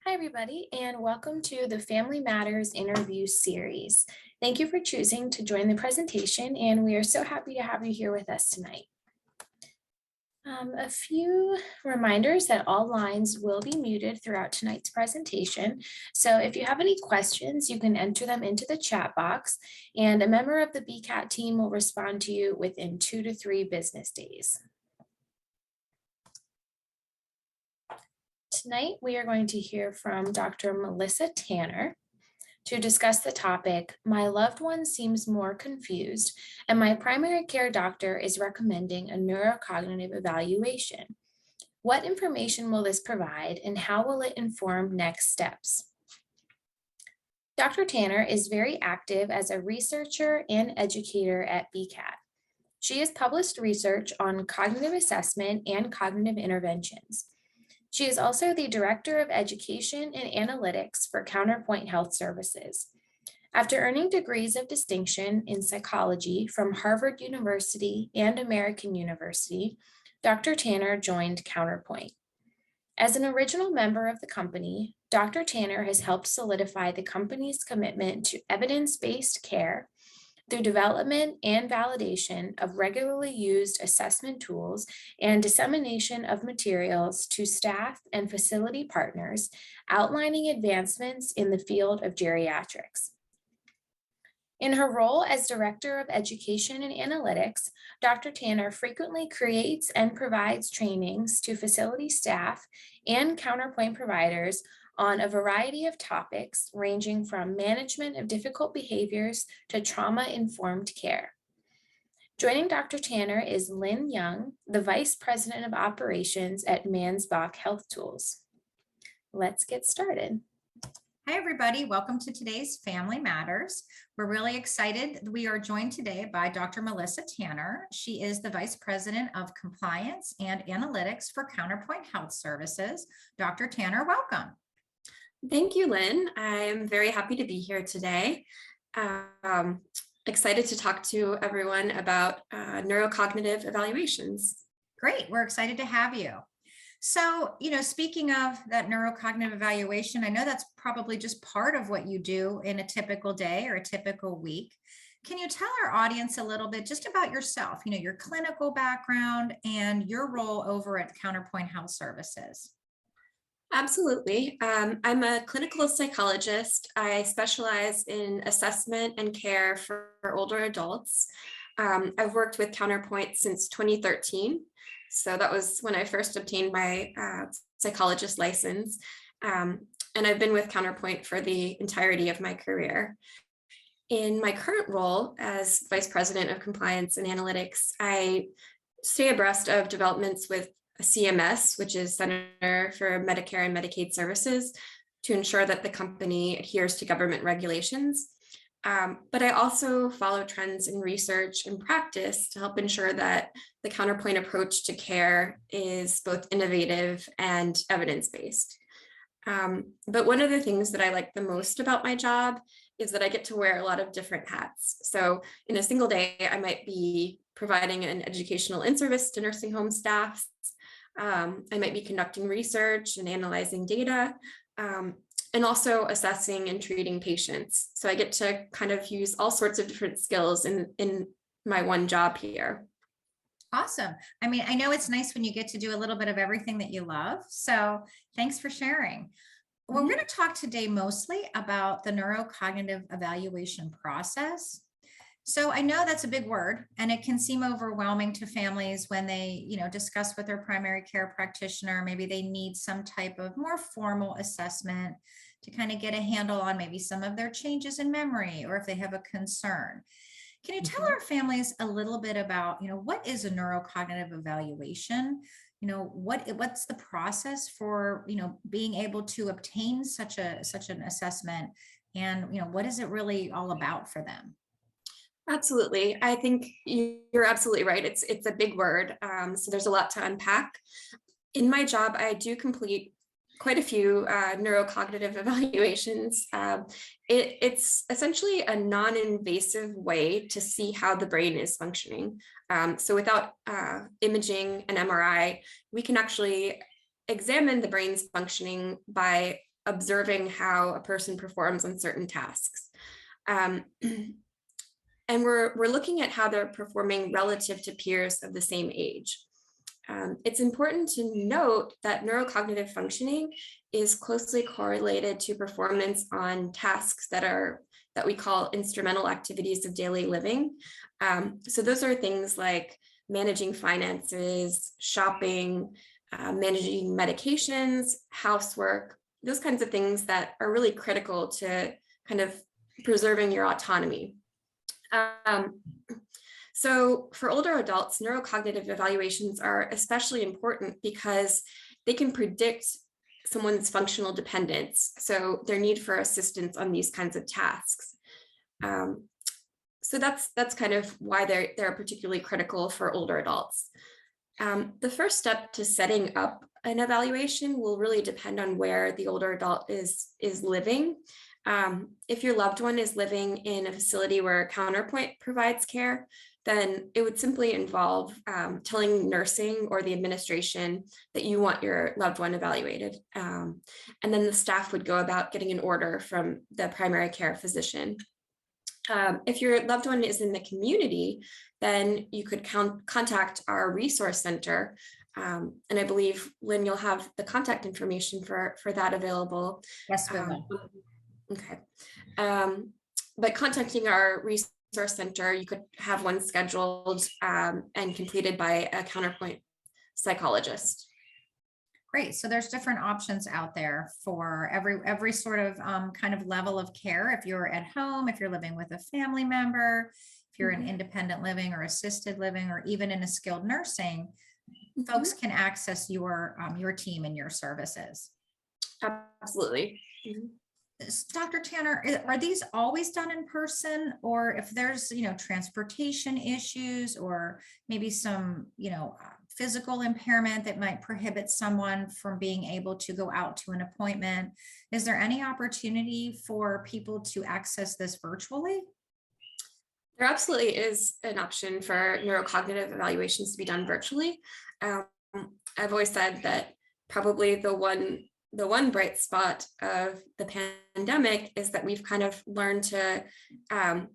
Hi, everybody, and welcome to the Family Matters interview series. Thank you for choosing to join the presentation, and we are so happy to have you here with us tonight. A few reminders that all lines will be muted throughout tonight's presentation. So if you have any questions, you can enter them into the chat box, and a member of the BCAT team will respond to you within 2 to 3 business days. Tonight, we are going to hear from Dr. Melissa Tanner to discuss the topic, "My loved one seems more confused, and my primary care doctor is recommending a neurocognitive evaluation. What information will this provide, and how will it inform next steps?" Dr. Tanner is very active as a researcher and educator at BCAT. She has published research on cognitive assessment and cognitive interventions. She is also the Director of Education and Analytics for Counterpoint Health Services. After earning degrees of distinction in psychology from Harvard University and American University, Dr. Tanner joined Counterpoint. As an original member of the company, Dr. Tanner has helped solidify the company's commitment to evidence-based care through development and validation of regularly used assessment tools and dissemination of materials to staff and facility partners, outlining advancements in the field of geriatrics. In her role as Director of Education and Analytics, Dr. Tanner frequently creates and provides trainings to facility staff and Counterpoint providers on a variety of topics ranging from management of difficult behaviors to trauma-informed care. Joining Dr. Tanner is Lynn Young, the Vice President of Operations at Mansbach Health Tools. Let's get started. Hi, everybody. Welcome to today's Family Matters. We're really excited. We are joined today by Dr. Melissa Tanner. She is the Vice President of Compliance and Analytics for Counterpoint Health Services. Dr. Tanner, welcome. Thank you, Lynn. I'm very happy to be here today. Excited to talk to everyone about neurocognitive evaluations. Great. We're excited to have you. So, speaking of that neurocognitive evaluation, I know that's probably just part of what you do in a typical day or a typical week. Can you tell our audience a little bit just about yourself, your clinical background and your role over at Counterpoint Health Services? Absolutely. I'm a clinical psychologist. I specialize in assessment and care for older adults. I've worked with Counterpoint since 2013. So that was when I first obtained my psychologist license. And I've been with Counterpoint for the entirety of my career. In my current role as Vice President of Compliance and Analytics, I stay abreast of developments with CMS, which is Center for Medicare and Medicaid Services, to ensure that the company adheres to government regulations. But I also follow trends in research and practice to help ensure that the Counterpoint approach to care is both innovative and evidence-based. But one of the things that I like the most about my job is that I get to wear a lot of different hats. So in a single day, I might be providing an educational in-service to nursing home staff. I might be conducting research and analyzing data, and also assessing and treating patients. So I get to kind of use all sorts of different skills in my one job here. Awesome. I mean, I know it's nice when you get to do a little bit of everything that you love. So thanks for sharing. We're going to talk today mostly about the neurocognitive evaluation process. So I know that's a big word, and it can seem overwhelming to families when they, discuss with their primary care practitioner. Maybe they need some type of more formal assessment to kind of get a handle on maybe some of their changes in memory, or if they have a concern. Can you tell our families a little bit about, what is a neurocognitive evaluation? What's the process for, being able to obtain such an assessment, and, what is it really all about for them? Absolutely. I think you're absolutely right. It's a big word. So there's a lot to unpack. In my job, I do complete quite a few neurocognitive evaluations. It's essentially a non-invasive way to see how the brain is functioning. So without imaging an MRI, we can actually examine the brain's functioning by observing how a person performs on certain tasks. Um, and we're looking at how they're performing relative to peers of the same age. It's important to note that neurocognitive functioning is closely correlated to performance on tasks that we call instrumental activities of daily living. So those are things like managing finances, shopping, managing medications, housework, those kinds of things that are really critical to kind of preserving your autonomy. So for older adults, neurocognitive evaluations are especially important because they can predict someone's functional dependence, so their need for assistance on these kinds of tasks. So that's kind of why they're particularly critical for older adults. The first step to setting up an evaluation will really depend on where the older adult is living. If your loved one is living in a facility where Counterpoint provides care, then it would simply involve telling nursing or the administration that you want your loved one evaluated. And then the staff would go about getting an order from the primary care physician. If your loved one is in the community, then you could contact our resource center. And I believe, Lynn, you'll have the contact information for that available. Yes, we will. Okay. But contacting our resource center, you could have one scheduled and completed by a Counterpoint psychologist. Great. So there's different options out there for every sort of kind of level of care. If you're at home, if you're living with a family member, if you're in independent living or assisted living, or even in a skilled nursing, folks can access your team and your services. Absolutely. Dr. Tanner, are these always done in person, or if there's, transportation issues or maybe some, physical impairment that might prohibit someone from being able to go out to an appointment, is there any opportunity for people to access this virtually? There absolutely is an option for neurocognitive evaluations to be done virtually. I've always said that probably the one bright spot of the pandemic is that we've kind of learned to kind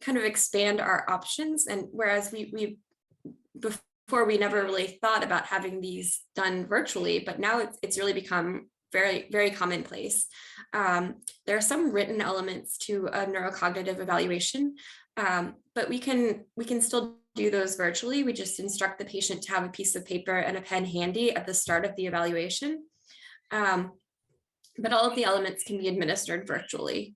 of expand our options. And whereas we before we never really thought about having these done virtually, but now it's really become very, very commonplace. There are some written elements to a neurocognitive evaluation, but we can still do those virtually. We just instruct the patient to have a piece of paper and a pen handy at the start of the evaluation. But all of the elements can be administered virtually.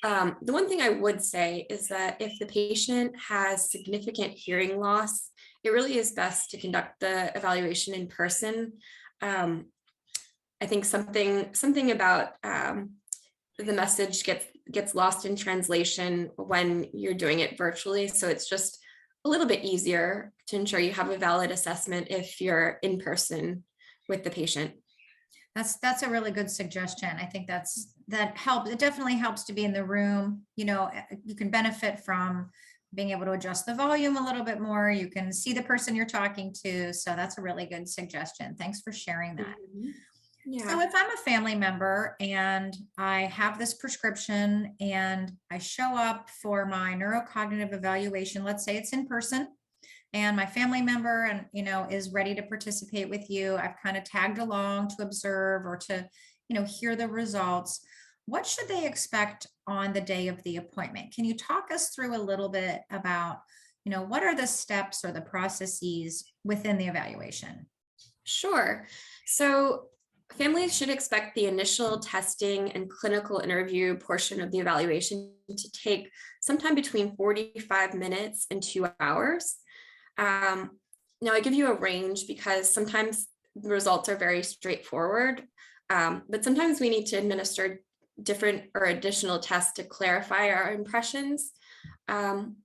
The one thing I would say is that if the patient has significant hearing loss, it really is best to conduct the evaluation in person. I think something about the message gets lost in translation when you're doing it virtually. So it's just a little bit easier to ensure you have a valid assessment if you're in person with the patient. That's a really good suggestion. I think that helps. It definitely helps to be in the room. You can benefit from being able to adjust the volume a little bit more. You can see the person you're talking to. So that's a really good suggestion. Thanks for sharing that. Yeah. So if I'm a family member and I have this prescription and I show up for my neurocognitive evaluation, let's say it's in person, and my family member and is ready to participate with you, I've kind of tagged along to observe or to hear the results. What should they expect on the day of the appointment? Can you talk us through a little bit about what are the steps or the processes within the evaluation? Sure. So families should expect the initial testing and clinical interview portion of the evaluation to take sometime between 45 minutes and 2 hours. Now I give you a range because sometimes the results are very straightforward, but sometimes we need to administer different or additional tests to clarify our impressions.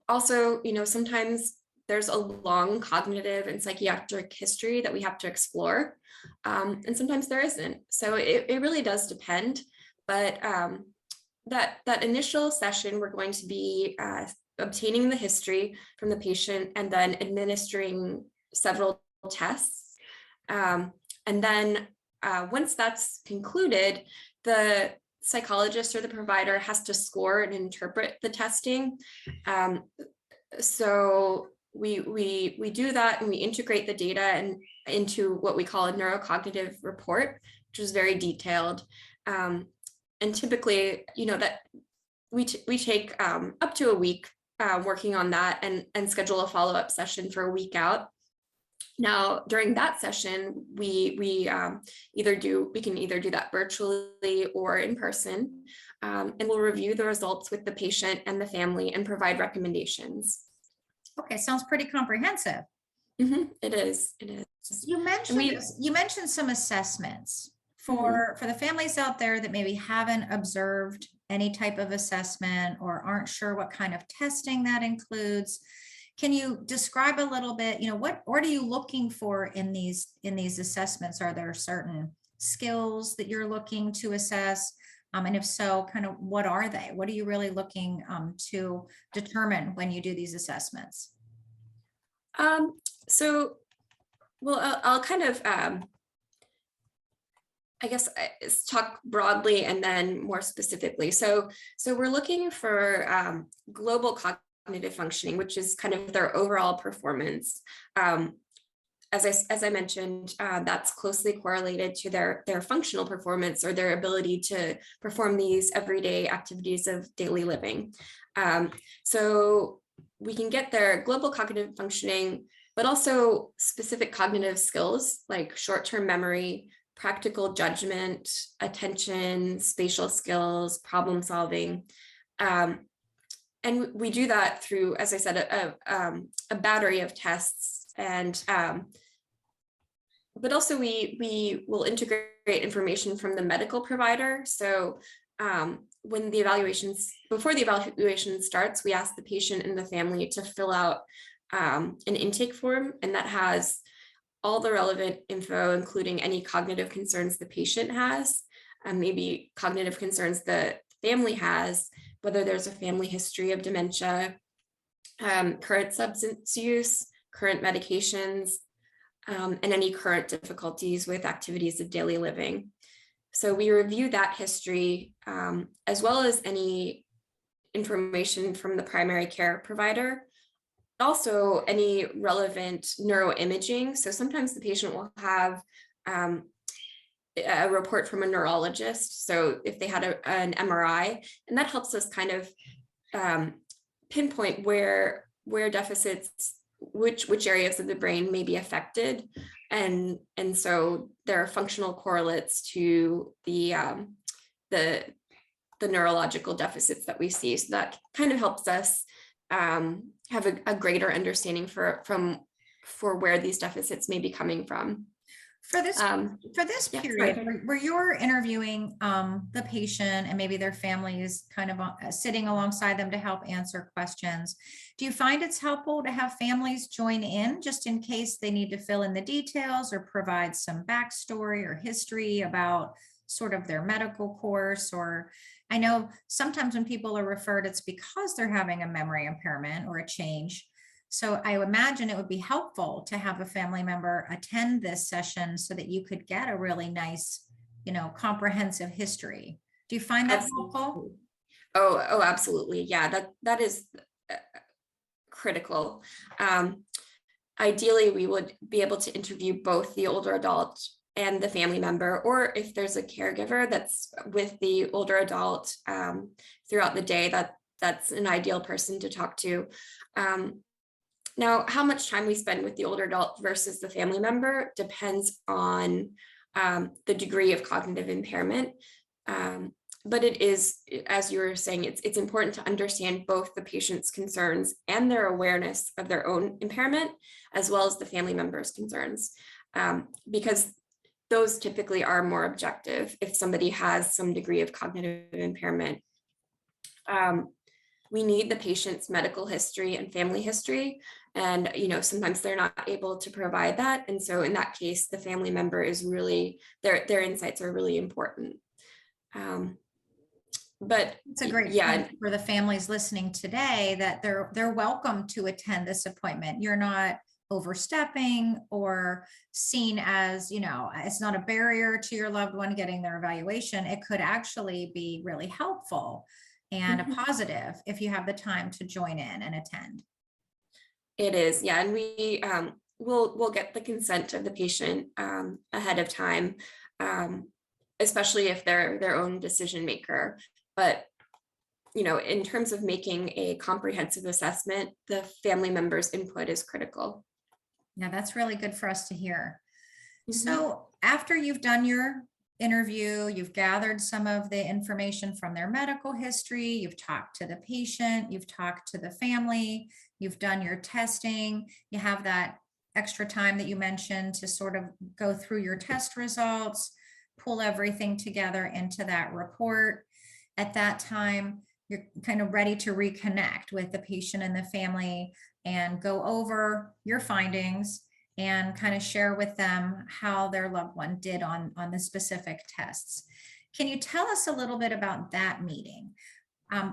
Also, sometimes there's a long cognitive and psychiatric history that we have to explore, and sometimes there isn't. So it really does depend, but that initial session, we're going to be obtaining the history from the patient and then administering several tests. And then once that's concluded, the psychologist or the provider has to score and interpret the testing. So we do that, and we integrate the data and into what we call a neurocognitive report, which is very detailed. And typically, that we take up to a week working on that, and schedule a follow-up session for a week out. Now, during that session, we can either do that virtually or in person, and we'll review the results with the patient and the family and provide recommendations. Okay, sounds pretty comprehensive. It is. You mentioned some assessments for the families out there that maybe haven't observed any type of assessment or aren't sure what kind of testing that includes. Can you describe a little bit, what are you looking for in these assessments? Are there certain skills that you're looking to assess? And if so, kind of what are they? What are you really looking to determine when you do these assessments? I'll kind of, I guess, talk broadly and then more specifically. So we're looking for global cognitive functioning, which is kind of their overall performance. As I mentioned, that's closely correlated to their functional performance, or their ability to perform these everyday activities of daily living. So we can get their global cognitive functioning, but also specific cognitive skills like short-term memory, practical judgment, attention, spatial skills, problem solving. And we do that through, as I said, a battery of tests. And but also we will integrate information from the medical provider. So before the evaluation starts, we ask the patient and the family to fill out an intake form, and that has all the relevant info, including any cognitive concerns the patient has, maybe cognitive concerns the family has, whether there's a family history of dementia, current substance use, current medications, and any current difficulties with activities of daily living. So we review that history, as well as any information from the primary care provider. Also, any relevant neuroimaging. So sometimes the patient will have a report from a neurologist. So if they had an MRI, and that helps us kind of pinpoint where deficits, which areas of the brain may be affected. And so there are functional correlates to the neurological deficits that we see. So that kind of helps us have a greater understanding for where these deficits may be coming from. For this period where you're interviewing the patient and maybe their family is kind of sitting alongside them to help answer questions, do you find it's helpful to have families join in just in case they need to fill in the details or provide some backstory or history about sort of their medical course? Or I know sometimes when people are referred, it's because they're having a memory impairment or a change. So I imagine it would be helpful to have a family member attend this session so that you could get a really nice, comprehensive history. Do you find that helpful? Oh, absolutely. Yeah, that is critical. Ideally, we would be able to interview both the older adult and the family member, or if there's a caregiver that's with the older adult throughout the day, that's an ideal person to talk to. Now, how much time we spend with the older adult versus the family member depends on the degree of cognitive impairment. But it is, as you were saying, it's important to understand both the patient's concerns and their awareness of their own impairment, as well as the family member's concerns, because those typically are more objective if somebody has some degree of cognitive impairment. We need the patient's medical history and family history, and sometimes they're not able to provide that, and so in that case the family member is really, their insights are really important. But it's a great point for the families listening today that they're welcome to attend this appointment. You're not overstepping or seen as, it's not a barrier to your loved one getting their evaluation. It could actually be really helpful and a Mhm. positive if you have the time to join in and attend. It is, yeah, and we'll get the consent of the patient ahead of time, um, especially if they're their own decision maker. But in terms of making a comprehensive assessment, the family member's input is critical. Yeah, that's really good for us to hear. Mhm. So after you've done your interview, you've gathered some of the information from their medical history, you've talked to the patient, you've talked to the family, you've done your testing, you have that extra time that you mentioned to sort of go through your test results, pull everything together into that report. At that time, you're kind of ready to reconnect with the patient and the family and go over your findings and kind of share with them how their loved one did on the specific tests. Can you tell us a little bit about that meeting?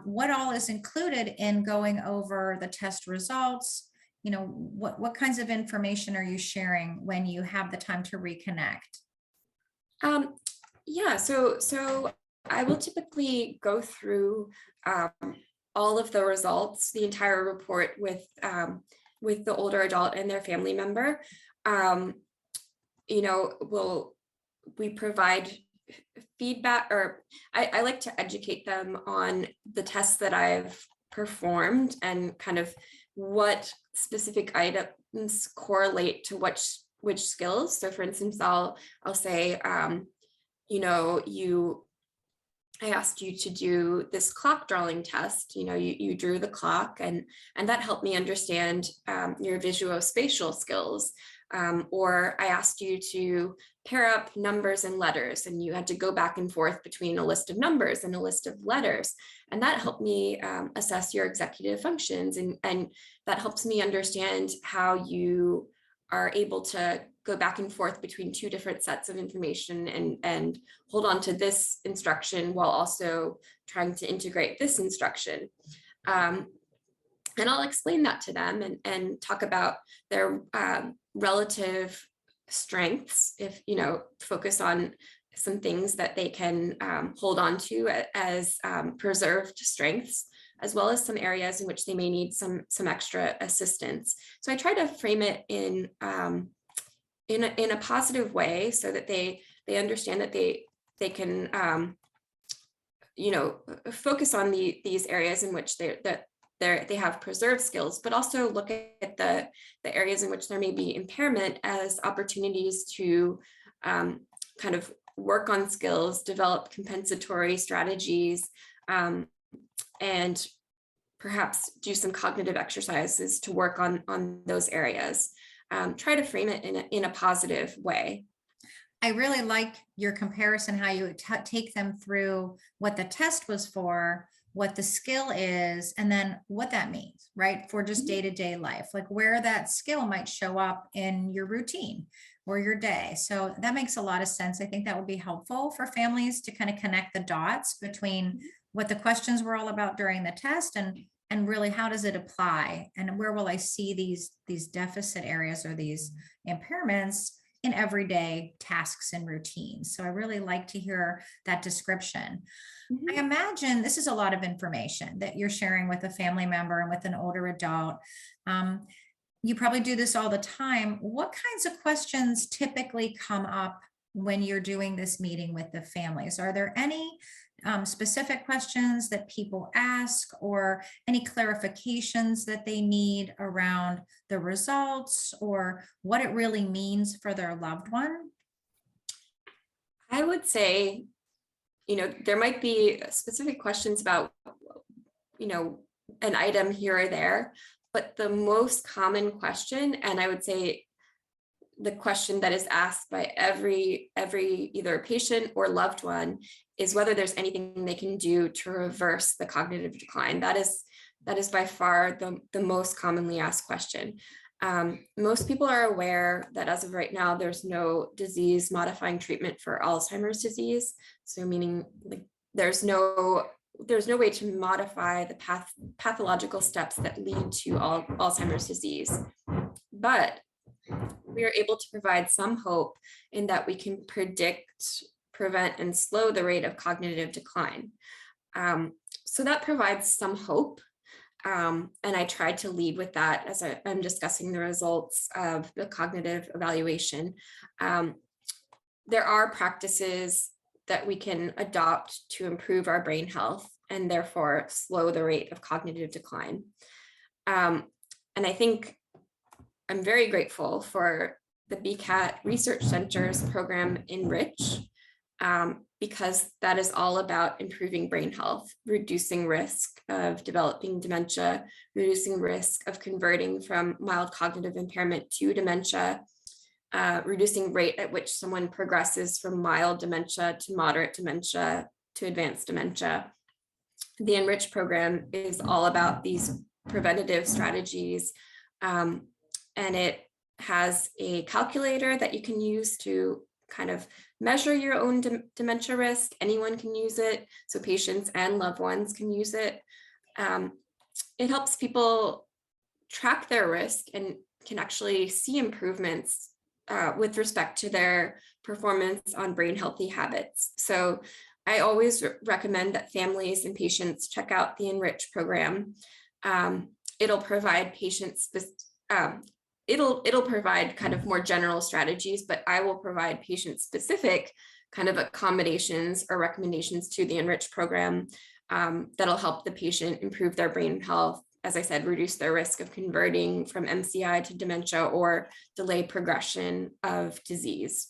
What all is included in going over the test results? What kinds of information are you sharing when you have the time to reconnect? Um, yeah, so I will typically go through all of the results, the entire report with the older adult and their family member. Um, we provide feedback, or I like to educate them on the tests that I've performed and kind of what specific items correlate to which skills. So for instance, I'll say, I asked you to do this clock drawing test. You drew the clock, and that helped me understand your visuospatial skills. Or I asked you to pair up numbers and letters, and you had to go back and forth between a list of numbers and a list of letters. And that helped me assess your executive functions, and that helps me understand how you are able to go back and forth between two different sets of information and hold on to this instruction while also trying to integrate this instruction. And I'll explain that to them and talk about their relative strengths, if focus on some things that they can hold on to as preserved strengths, as well as some areas in which they may need some extra assistance. So I try to frame it in a positive way so that they understand that they can focus on these areas in which they have preserved skills, but also look at the areas in which there may be impairment as opportunities to kind of work on skills, develop compensatory strategies, and perhaps do some cognitive exercises to work on those areas. Try to frame it in a positive way. I really like your comparison, how you take them through what the test was for, what the skill is, and then what that means, right? For just day-to-day life, like where that skill might show up in your routine or your day. So that makes a lot of sense. I think that would be helpful for families to kind of connect the dots between what the questions were all about during the test and really how does it apply and where will I see these deficit areas or these impairments in everyday tasks and routines. So I really like to hear that description. I imagine this is a lot of information that you're sharing with a family member and with an older adult. You probably do this all the time. What kinds of questions typically come up when you're doing this meeting with the families? Are there any specific questions that people ask or any clarifications that they need around the results or what it really means for their loved one? I would say, there might be specific questions about, an item here or there, but the most common question, and I would say the question that is asked by every either patient or loved one, is whether there's anything they can do to reverse the cognitive decline. That is by far the most commonly asked question. Most people are aware that as of right now, there's no disease modifying treatment for Alzheimer's disease. So meaning like there's no way to modify the pathological steps that lead to Alzheimer's disease. But we are able to provide some hope in that we can predict, prevent, and slow the rate of cognitive decline. So that provides some hope. And I tried to lead with that as I'm discussing the results of the cognitive evaluation. There are practices that we can adopt to improve our brain health and therefore slow the rate of cognitive decline. And I think I'm very grateful for the BCAT Research Center's program Enrich, because that is all about improving brain health, reducing risk of developing dementia, reducing risk of converting from mild cognitive impairment to dementia, reducing rate at which someone progresses from mild dementia to moderate dementia to advanced dementia. The Enrich program is all about these preventative strategies, and it has a calculator that you can use to kind of measure your own dementia risk. Anyone can use it, so patients and loved ones can use it. It helps people track their risk and can actually see improvements with respect to their performance on brain healthy habits. So I always recommend that families and patients check out the Enrich program. It'll provide patients, it'll provide kind of more general strategies, but I will provide patient specific kind of accommodations or recommendations to the Enrich program that'll help the patient improve their brain health. As I said, reduce their risk of converting from MCI to dementia or delay progression of disease.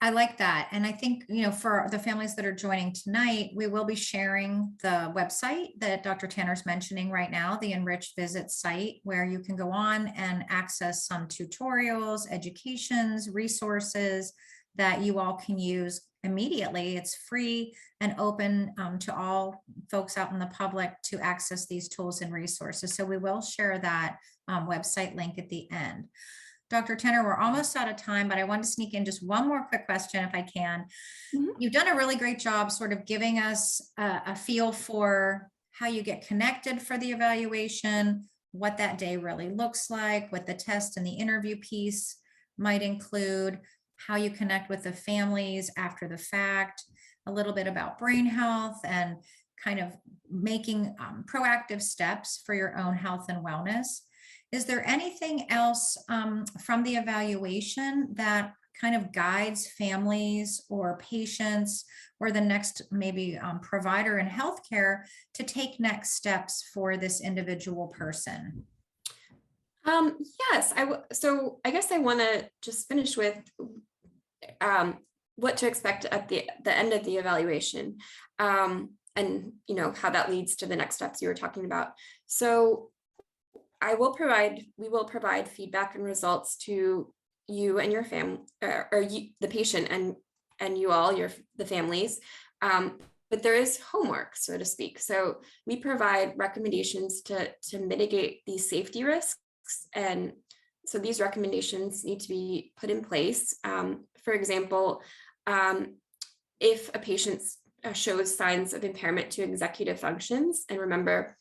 I like that. And I think, for the families that are joining tonight, we will be sharing the website that Dr. Tanner's mentioning right now, the Enrich Visit site, where you can go on and access some tutorials, educations, resources that you all can use immediately. It's free and open to all folks out in the public to access these tools and resources. So we will share that website link at the end. Dr. Tanner, we're almost out of time, but I want to sneak in just one more quick question if I can. Mm-hmm. You've done a really great job sort of giving us a feel for how you get connected for the evaluation, what that day really looks like, what the test and the interview piece might include, how you connect with the families after the fact, a little bit about brain health and kind of making proactive steps for your own health and wellness. Is there anything else from the evaluation that kind of guides families or patients or the next maybe provider in healthcare to take next steps for this individual person? Yes, so I guess I want to just finish with what to expect at the end of the evaluation, and how that leads to the next steps you were talking about. So we will provide feedback and results to you and your family, or you, the patient, and you all, the families. But there is homework, so to speak. So we provide recommendations to mitigate these safety risks, and so these recommendations need to be put in place. For example, if a patient shows signs of impairment to executive functions, and remember,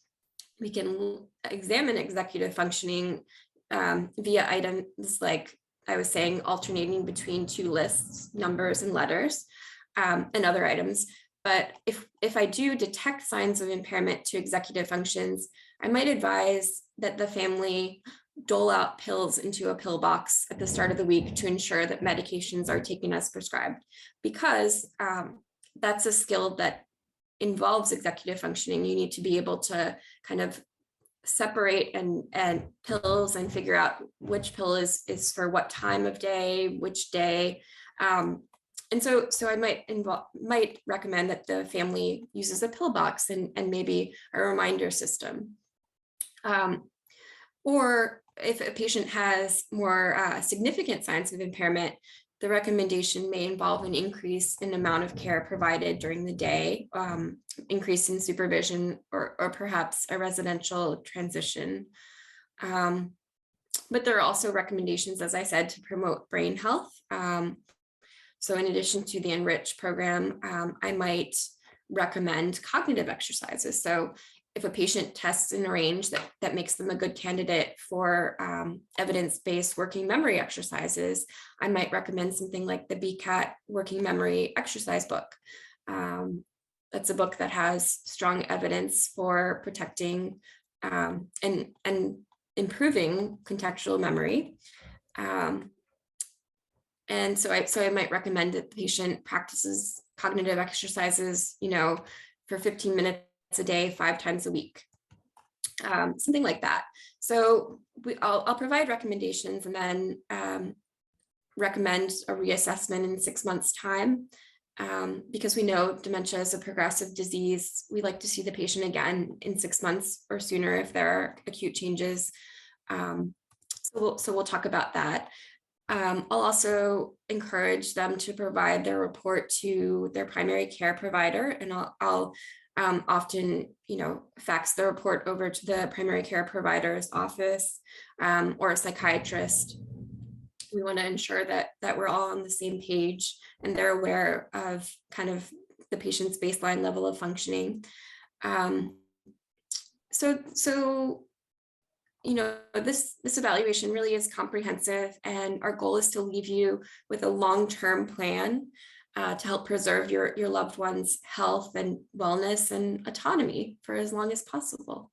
we can examine executive functioning via items like I was saying, alternating between two lists, numbers and letters, and other items. But if I do detect signs of impairment to executive functions, I might advise that the family dole out pills into a pill box at the start of the week to ensure that medications are taken as prescribed, because that's a skill that involves executive functioning. You need to be able to kind of separate and pills and figure out which pill is for what time of day, which day. And so I might recommend that the family uses a pill box and maybe a reminder system. Or if a patient has more significant signs of impairment, the recommendation may involve an increase in amount of care provided during the day, increase in supervision, or perhaps a residential transition. But there are also recommendations, as I said, to promote brain health. So in addition to the Enrich program, I might recommend cognitive exercises. So if a patient tests in a range that makes them a good candidate for evidence-based working memory exercises, I might recommend something like the BCAT Working Memory Exercise book. That's a book that has strong evidence for protecting and improving contextual memory. And so I might recommend that the patient practices cognitive exercises, for 15 minutes a day, 5 times a week, something like that. So I'll provide recommendations and then recommend a reassessment in 6 months' time. Because we know dementia is a progressive disease, we like to see the patient again in 6 months or sooner if there are acute changes. So we'll talk about that. I'll also encourage them to provide their report to their primary care provider, and I'll often, fax the report over to the primary care provider's office or a psychiatrist. We want to ensure that we're all on the same page and they're aware of kind of the patient's baseline level of functioning. This evaluation really is comprehensive, and our goal is to leave you with a long-term plan to help preserve your loved one's health and wellness and autonomy for as long as possible.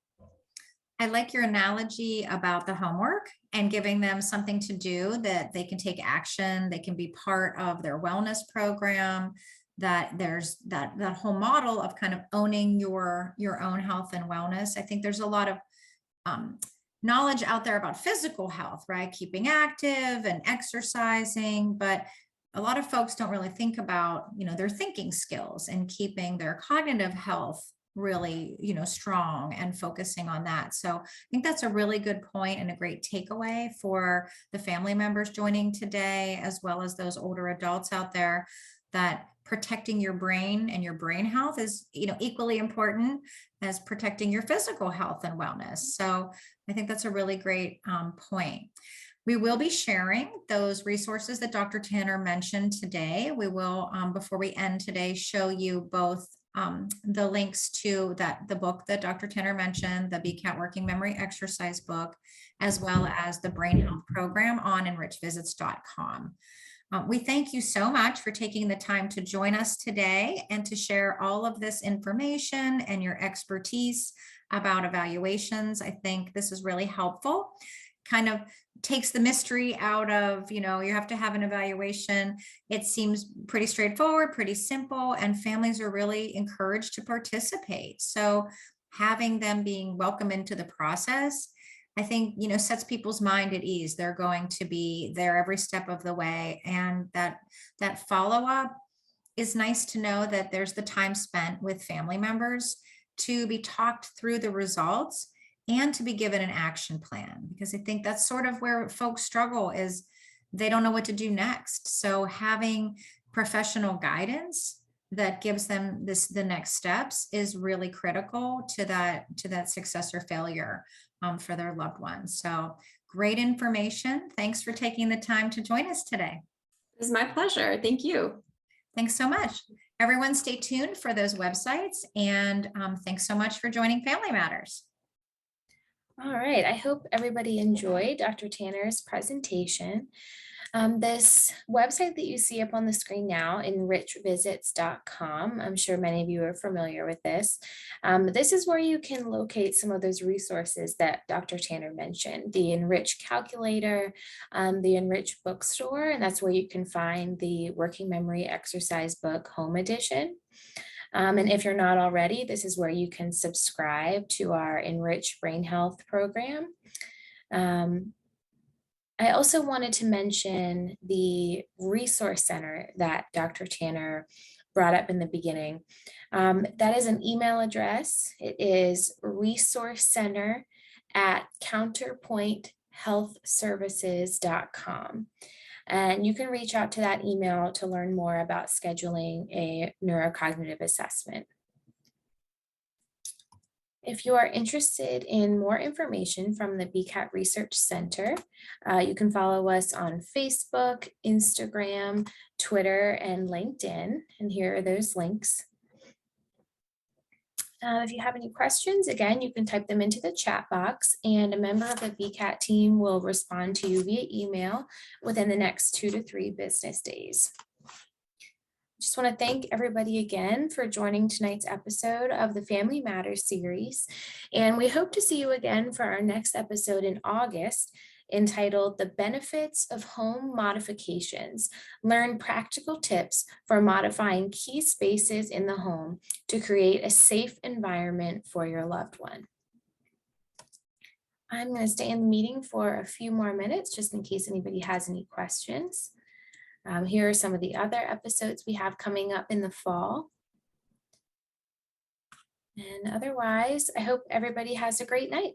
I like your analogy about the homework and giving them something to do that they can take action, they can be part of their wellness program, that there's that whole model of kind of owning your own health and wellness. I think there's a lot of knowledge out there about physical health, right? Keeping active and exercising, but a lot of folks don't really think about, their thinking skills and keeping their cognitive health really, strong and focusing on that. So I think that's a really good point and a great takeaway for the family members joining today, as well as those older adults out there, that protecting your brain and your brain health is, equally important as protecting your physical health and wellness. So I think that's a really great point. We will be sharing those resources that Dr. Tanner mentioned today. We will, before we end today, show you both the links to the book that Dr. Tanner mentioned, the BCAT Working Memory Exercise book, as well as the Brain Health Program on enrichvisits.com. We thank you so much for taking the time to join us today and to share all of this information and your expertise about evaluations. I think this is really helpful. Kind of takes the mystery out of, you have to have an evaluation. It seems pretty straightforward, pretty simple, and families are really encouraged to participate. So having them being welcome into the process, I think, sets people's mind at ease. They're going to be there every step of the way. And that follow-up is nice to know that there's the time spent with family members to be talked through the results and to be given an action plan, because I think that's sort of where folks struggle, is they don't know what to do next. So having professional guidance that gives them the next steps is really critical to that success or failure for their loved ones. So great information. Thanks for taking the time to join us today. It was my pleasure. Thank you. Thanks so much. Everyone stay tuned for those websites, and thanks so much for joining Family Matters. All right, I hope everybody enjoyed Dr. Tanner's presentation. This website that you see up on the screen now, enrichvisits.com, I'm sure many of you are familiar with this. This is where you can locate some of those resources that Dr. Tanner mentioned, the Enrich calculator, the Enrich bookstore, and that's where you can find the Working Memory Exercise book home edition. And if you're not already, this is where you can subscribe to our Enrich Brain Health program. I also wanted to mention the resource center that Dr. Tanner brought up in the beginning. That is an email address. It is resourcecenter@counterpointhealthservices.com. And you can reach out to that email to learn more about scheduling a neurocognitive assessment. If you are interested in more information from the BCAT Research Center, you can follow us on Facebook, Instagram, Twitter, and LinkedIn. And here are those links. If you have any questions, again, you can type them into the chat box and a member of the BCAT team will respond to you via email within the next 2 to 3 business days. Just want to thank everybody again for joining tonight's episode of the Family Matters series. And we hope to see you again for our next episode in August, entitled The Benefits of Home Modifications. Learn practical tips for modifying key spaces in the home to create a safe environment for your loved one. I'm going to stay in the meeting for a few more minutes just in case anybody has any questions. Here are some of the other episodes we have coming up in the fall. And otherwise, I hope everybody has a great night.